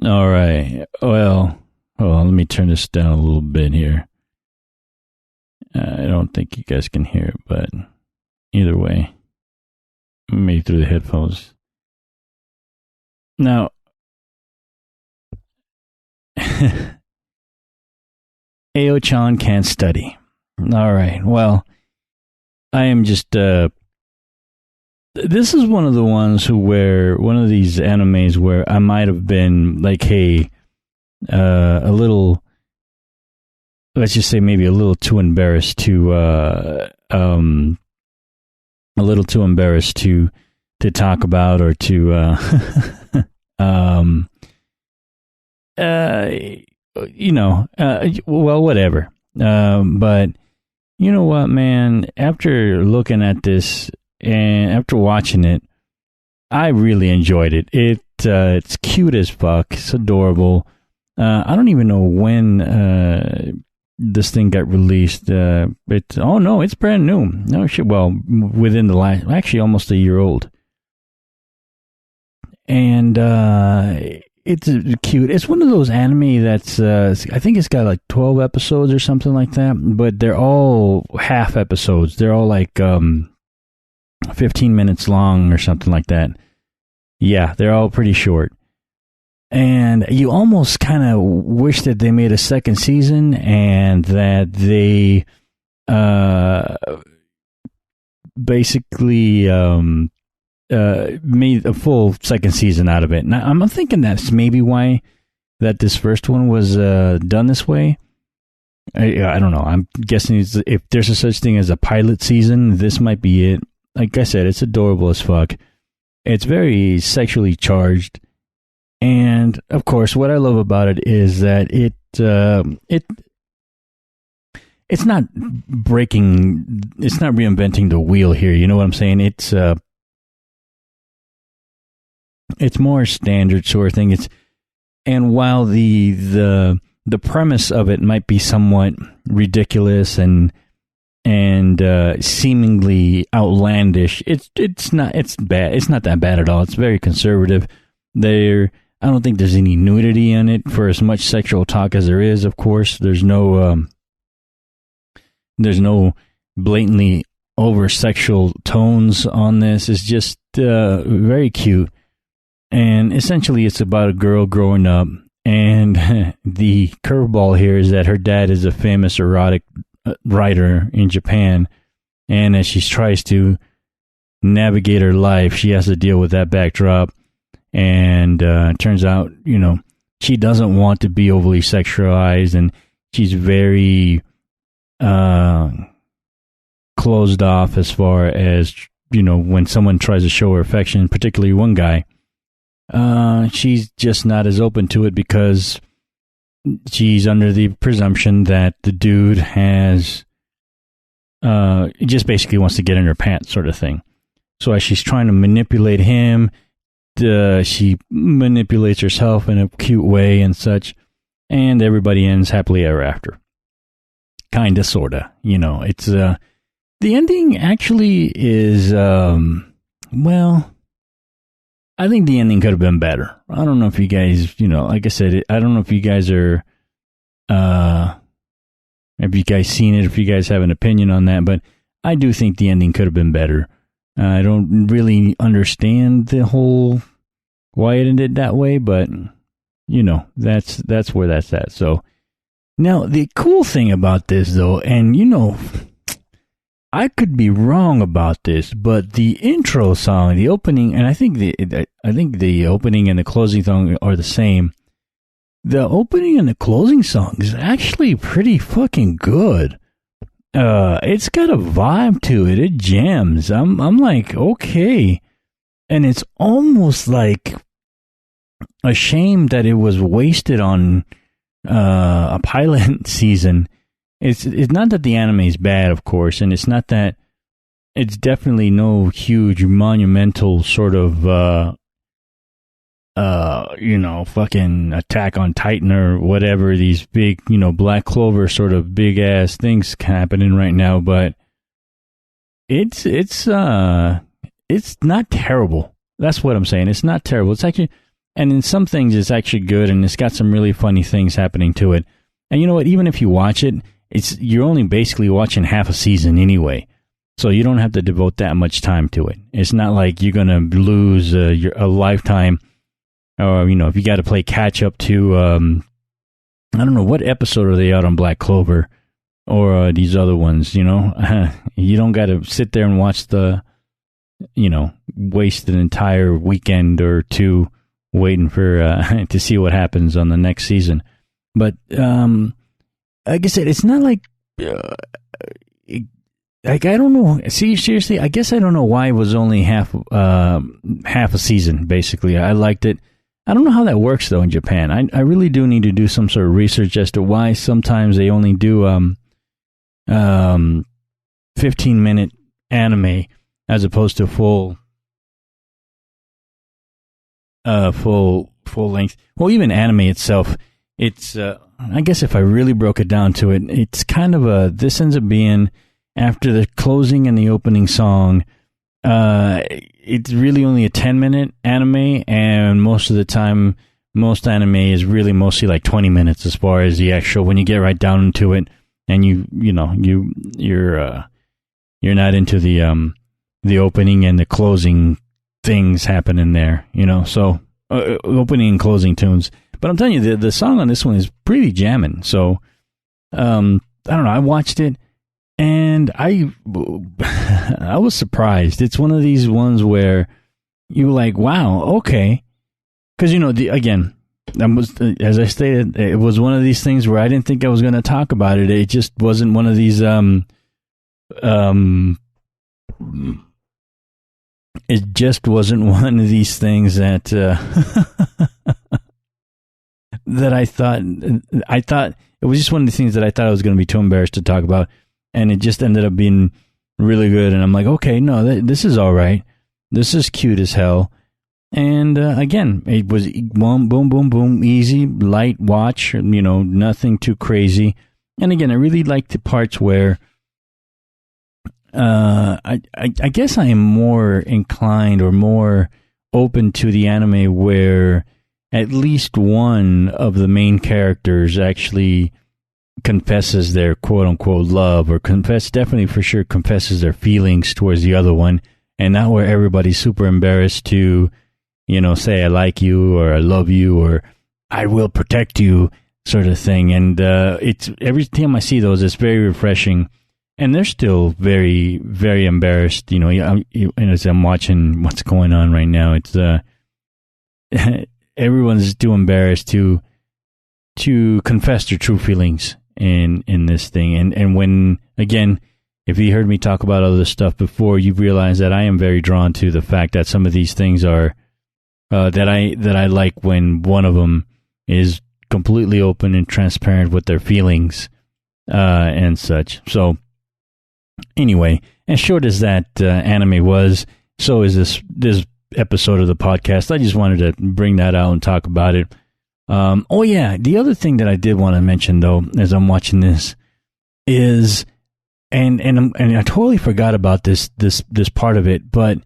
All right. Well, hold on, let me turn this down a little bit here. I don't think you guys can hear it, but either way, maybe through the headphones. Now, Ao-chan can't study. All right. Well, I am just. This is one of the ones one of these animes where I might have been like, hey, a little. Let's just say maybe a little too embarrassed to talk about or to well, whatever. But you know what, man? After looking at this and after watching it, I really enjoyed it. It's cute as fuck. It's adorable. I don't even know when this thing got released. It's brand new. No shit. Well, within the last, actually, almost a year old. And it's cute. It's one of those anime that's I think it's got like 12 episodes or something like that. But they're all half episodes. They're all like 15 minutes long or something like that. Yeah, they're all pretty short. And you almost kind of wish that they made a second season and that they basically made a full second season out of it. Now, I'm thinking that's maybe why that this first one was done this way. I don't know. I'm guessing if there's a such thing as a pilot season, this might be it. Like I said, it's adorable as fuck. It's very sexually charged. And of course, what I love about it is that it's not reinventing the wheel here. You know what I'm saying? It's more standard sort of thing. And while the premise of it might be somewhat ridiculous and seemingly outlandish, it's not bad. It's not that bad at all. It's very conservative. I don't think there's any nudity in it for as much sexual talk as there is. Of course, there's no blatantly over sexual tones on this. It's just very cute, and essentially, it's about a girl growing up. And the curveball here is that her dad is a famous erotic writer in Japan, and as she tries to navigate her life, she has to deal with that backdrop. And it turns out, she doesn't want to be overly sexualized, and she's very closed off as far as, when someone tries to show her affection, particularly one guy. She's just not as open to it because she's under the presumption that the dude has just basically wants to get in her pants sort of thing. So as she's trying to manipulate him, she manipulates herself in a cute way and such, and everybody ends happily ever after. Kinda, sorta. It's the ending actually is well, I think the ending could have been better. I don't know if you guys, like I said, I don't know if you guys are have you guys seen it, if you guys have an opinion on that, but I do think the ending could have been better. I don't really understand the whole why it ended that way, but that's where that's at. So now the cool thing about this, though, and I could be wrong about this, but the intro song, the opening, and I think the opening and the closing song are the same. The opening and the closing song is actually pretty fucking good. It's got a vibe to it. It jams. I'm like, okay. And it's almost like a shame that it was wasted on a pilot season. It's not that the anime is bad, of course, and it's not that it's definitely no huge monumental sort of fucking Attack on Titan or whatever, these big, Black Clover sort of big ass things happening right now, but it's not terrible. That's what I'm saying. It's not terrible. It's actually, And in some things, it's actually good, and it's got some really funny things happening to it. And you know what? Even if you watch it, you're only basically watching half a season anyway. So you don't have to devote that much time to it. It's not like you're going to lose a lifetime, or, if you got to play catch up to, I don't know, what episode are they out on Black Clover or these other ones, you don't got to sit there and watch waste an entire weekend or two waiting for to see what happens on the next season. But like I said, it's not like I don't know. See, seriously, I guess I don't know why it was only half a season. Basically, I liked it. I don't know how that works though in Japan. I really do need to do some sort of research as to why sometimes they only do 15-minute anime as opposed to full length. Well, even anime itself, it's I guess if I really broke it down to it, it's kind of this ends up being after the closing and the opening song. It's really only a 10-minute anime, and most of the time, most anime is really mostly like 20 minutes as far as the actual, when you get right down into it, and you're not into the opening and the closing things happening there, so opening and closing tunes. But I'm telling you, the song on this one is pretty jamming. So I don't know, I watched it, and I was surprised. It's one of these ones where you're like, wow, okay. Because, again, as I stated, it was one of these things where I didn't think I was going to talk about it. It just wasn't one of these, it just wasn't one of these things that, that I thought it was just one of the things that I thought I was going to be too embarrassed to talk about. And it just ended up being really good. And I'm like, okay, no, this is all right. This is cute as hell. And again, it was boom, boom, boom, boom, easy, light watch, nothing too crazy. And again, I really like the parts where I guess I am more inclined or more open to the anime where at least one of the main characters actually confesses their quote-unquote love, or definitely for sure confesses their feelings towards the other one, and not where everybody's super embarrassed to, say I like you, or I love you, or I will protect you, sort of thing. And it's every time I see those, it's very refreshing. And they're still very, very embarrassed. As I'm watching what's going on right now, it's everyone's too embarrassed to confess their true feelings in this thing. And when, again, if you heard me talk about other stuff before, you've realized that I am very drawn to the fact that some of these things are that I like when one of them is completely open and transparent with their feelings and such. So anyway, as short as that anime was, so is this episode of the podcast. I just wanted to bring that out and talk about it. Oh yeah, the other thing that I did want to mention though, as I'm watching this, is and I totally forgot about this part of it, but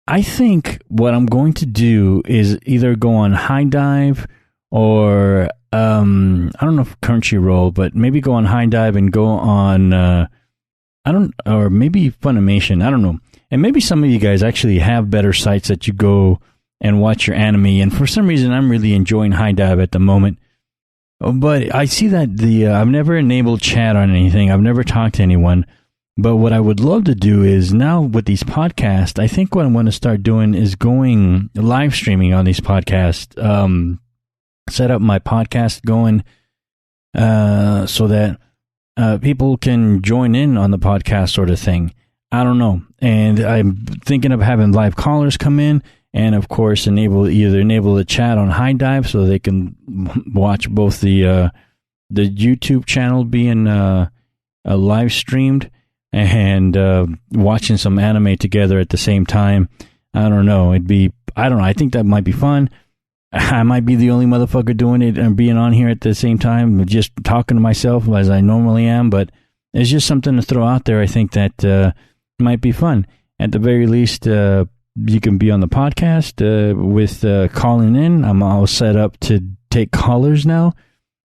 I think what I'm going to do is either go on High Dive or I don't know if Crunchyroll, but maybe go on High Dive and go on or maybe Funimation, I don't know. And maybe some of you guys actually have better sites that you go and watch your anime. And for some reason, I'm really enjoying High Dive at the moment. But I see that I've never enabled chat on anything. I've never talked to anyone. But what I would love to do is now with these podcasts, I think what I'm going to start doing is going live streaming on these podcasts. Set up my podcast going so that people can join in on the podcast sort of thing. I don't know. And I'm thinking of having live callers come in and, of course, enable the chat on High Dive so they can watch both the YouTube channel being live streamed and watching some anime together at the same time. I don't know. I think that might be fun. I might be the only motherfucker doing it and being on here at the same time, just talking to myself as I normally am, but it's just something to throw out there. I think that might be fun. At the very least, you can be on the podcast with calling in. I'm all set up to take callers now.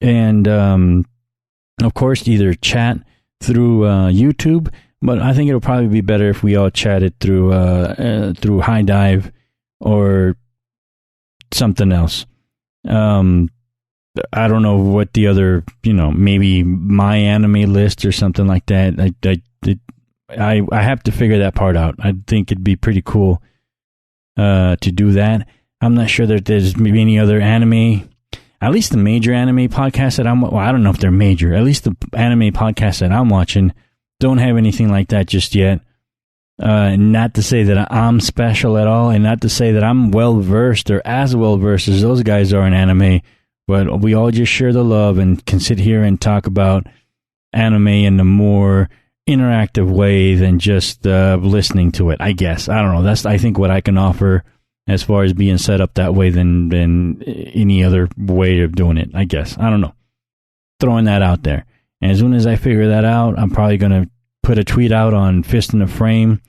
And, of course, either chat through YouTube, but I think it'll probably be better if we all chatted through High Dive or something else. I don't know what the other, maybe My Anime List or something like that. I have to figure that part out. I think it'd be pretty cool to do that. I'm not sure that there's maybe any other anime, at least the major anime podcasts that I don't know if they're major. At least the anime podcasts that I'm watching don't have anything like that just yet. Not to say that I'm special at all, and not to say that I'm well-versed or as well-versed as those guys are in anime, but we all just share the love and can sit here and talk about anime in a more interactive way than just listening to it, I guess. I don't know. That's, I think, what I can offer as far as being set up that way than any other way of doing it, I guess. I don't know. Throwing that out there. And as soon as I figure that out, I'm probably going to put a tweet out on Fistinaframe.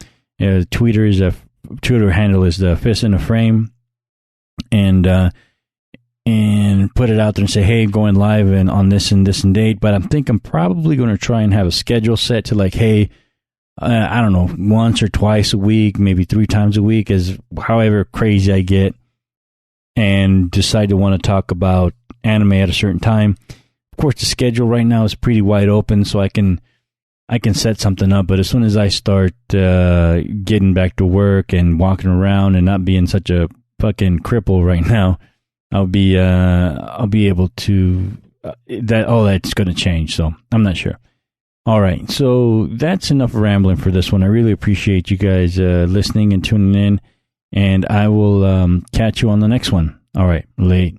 Twitter handle is the Fistinaframe. And put it out there and say, hey, going live and on this and date. But I'm probably going to try and have a schedule set to like, hey, I don't know, once or twice a week, maybe 3 times a week, as however crazy I get, and decide to want to talk about anime at a certain time. Of course, the schedule right now is pretty wide open, so I can set something up. But as soon as I start getting back to work and walking around and not being such a fucking cripple right now, I'll be able to that's going to change. So I'm not sure. All right, so that's enough rambling for this one. I really appreciate you guys listening and tuning in, and I will catch you on the next one. All right, late.